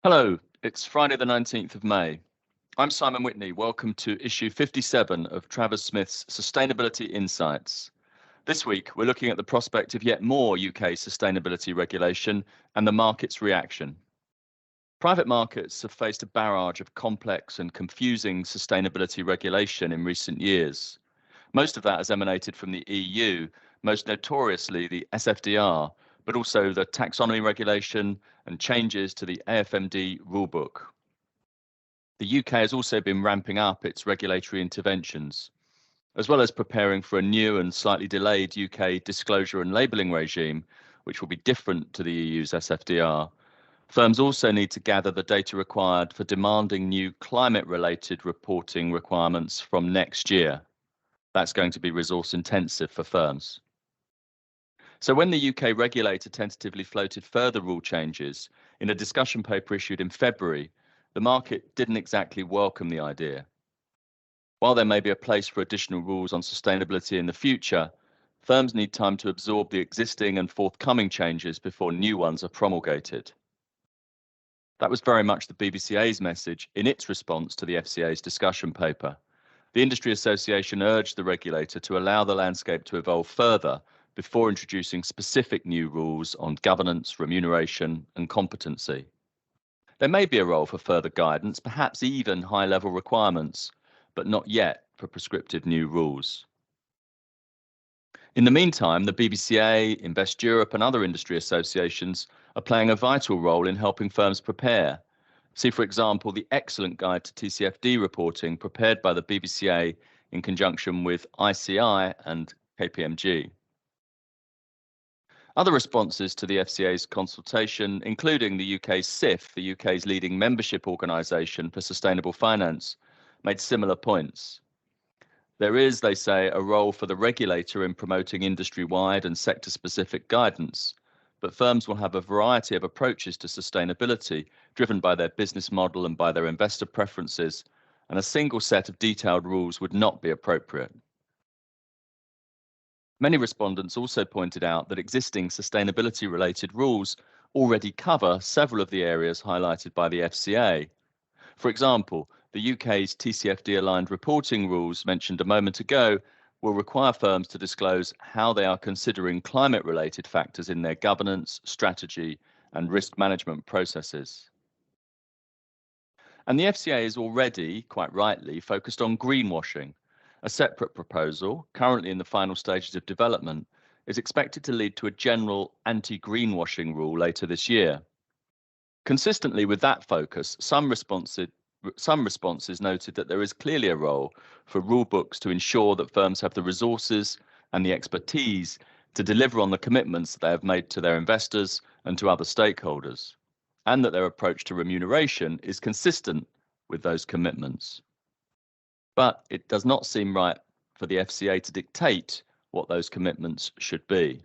Hello, it's Friday the 19th of May. I'm Simon Whitney. Welcome to issue 57 of Travers Smith's Sustainability Insights. This week, we're looking at the prospect of yet more UK sustainability regulation and the market's reaction. Private markets have faced a barrage of complex and confusing sustainability regulation in recent years. Most of that has emanated from the EU, most notoriously the SFDR, but also the taxonomy regulation and changes to the AFMD rulebook. The UK has also been ramping up its regulatory interventions, as well as preparing for a new and slightly delayed UK disclosure and labelling regime, which will be different to the EU's SFDR. Firms also need to gather the data required for demanding new climate-related reporting requirements from next year. That's going to be resource intensive for firms. So when the UK regulator tentatively floated further rule changes in a discussion paper issued in February, the market didn't exactly welcome the idea. While there may be a place for additional rules on sustainability in the future, firms need time to absorb the existing and forthcoming changes before new ones are promulgated. That was very much the BBCA's message in its response to the FCA's discussion paper. The Industry Association urged the regulator to allow the landscape to evolve further before introducing specific new rules on governance, remuneration, and competency. There may be a role for further guidance, perhaps even high-level requirements, but not yet for prescriptive new rules. In the meantime, the BBCA, Invest Europe, and other industry associations are playing a vital role in helping firms prepare. See, for example, the excellent guide to TCFD reporting prepared by the BBCA in conjunction with ICI and KPMG. Other responses to the FCA's consultation, including the UK's SIF, the UK's leading membership organisation for sustainable finance, made similar points. There is, they say, a role for the regulator in promoting industry-wide and sector-specific guidance, but firms will have a variety of approaches to sustainability driven by their business model and by their investor preferences, and a single set of detailed rules would not be appropriate. Many respondents also pointed out that existing sustainability-related rules already cover several of the areas highlighted by the FCA. For example, the UK's TCFD-aligned reporting rules mentioned a moment ago will require firms to disclose how they are considering climate-related factors in their governance, strategy, and risk management processes. And the FCA is already, quite rightly, focused on greenwashing. A separate proposal, currently in the final stages of development, is expected to lead to a general anti-greenwashing rule later this year. Consistently with that focus, some responses noted that there is clearly a role for rulebooks to ensure that firms have the resources and the expertise to deliver on the commitments they have made to their investors and to other stakeholders, and that their approach to remuneration is consistent with those commitments. But it does not seem right for the FCA to dictate what those commitments should be.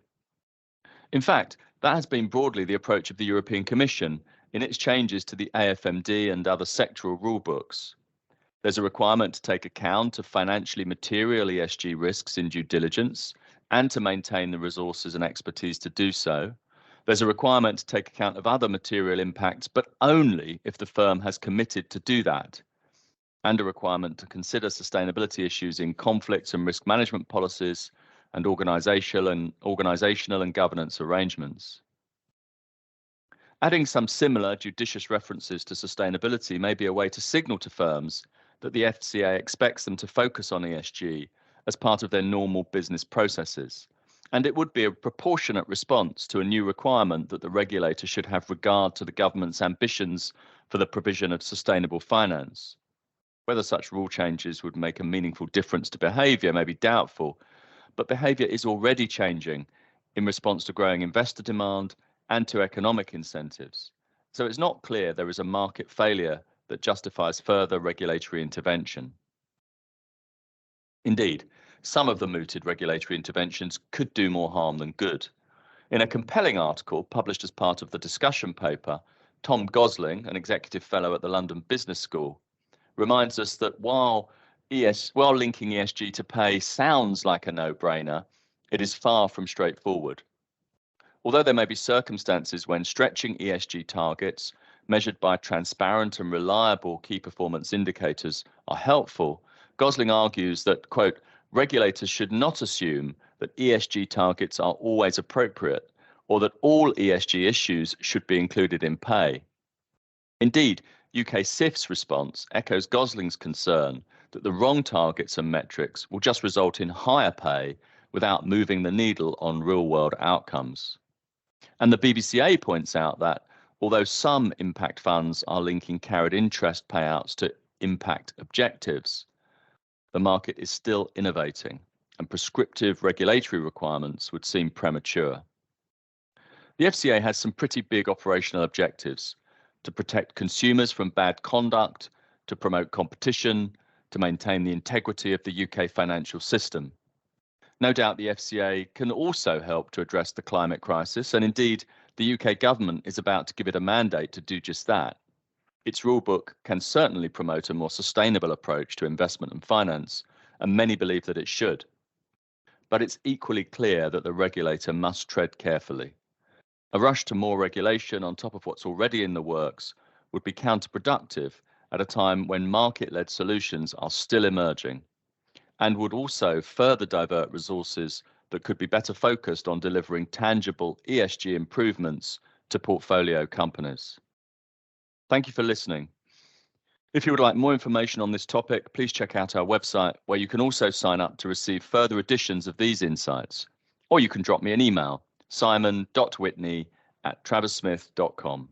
In fact, that has been broadly the approach of the European Commission in its changes to the AFMD and other sectoral rulebooks. There's a requirement to take account of financially material ESG risks in due diligence and to maintain the resources and expertise to do so. There's a requirement to take account of other material impacts, but only if the firm has committed to do that, and a requirement to consider sustainability issues in conflicts and risk management policies and organizational and governance arrangements. Adding some similar judicious references to sustainability may be a way to signal to firms that the FCA expects them to focus on ESG as part of their normal business processes, and it would be a proportionate response to a new requirement that the regulator should have regard to the government's ambitions for the provision of sustainable finance. Whether such rule changes would make a meaningful difference to behaviour may be doubtful, but behaviour is already changing in response to growing investor demand and to economic incentives. So it's not clear there is a market failure that justifies further regulatory intervention. Indeed, some of the mooted regulatory interventions could do more harm than good. In a compelling article published as part of the discussion paper, Tom Gosling, an executive fellow at the London Business School, reminds us that while linking ESG to pay sounds like a no-brainer, it is far from straightforward. Although there may be circumstances when stretching ESG targets measured by transparent and reliable key performance indicators, are helpful, Gosling argues that, quote, regulators should not assume that ESG targets are always appropriate or that all ESG issues should be included in pay. Indeed, UK CIF's response echoes Gosling's concern that the wrong targets and metrics will just result in higher pay without moving the needle on real-world outcomes. And the BBCA points out that although some impact funds are linking carried interest payouts to impact objectives, the market is still innovating, and prescriptive regulatory requirements would seem premature. The FCA has some pretty big operational objectives: to protect consumers from bad conduct, to promote competition, to maintain the integrity of the UK financial system. No doubt the FCA can also help to address the climate crisis, and indeed, the UK government is about to give it a mandate to do just that. Its rulebook can certainly promote a more sustainable approach to investment and finance, and many believe that it should. But it's equally clear that the regulator must tread carefully. A rush to more regulation on top of what's already in the works would be counterproductive at a time when market-led solutions are still emerging, and would also further divert resources that could be better focused on delivering tangible ESG improvements to portfolio companies. Thank you for listening. If you would like more information on this topic, please check out our website, where you can also sign up to receive further editions of these insights. Or you can drop me an email, simon.whitney@traverssmith.com.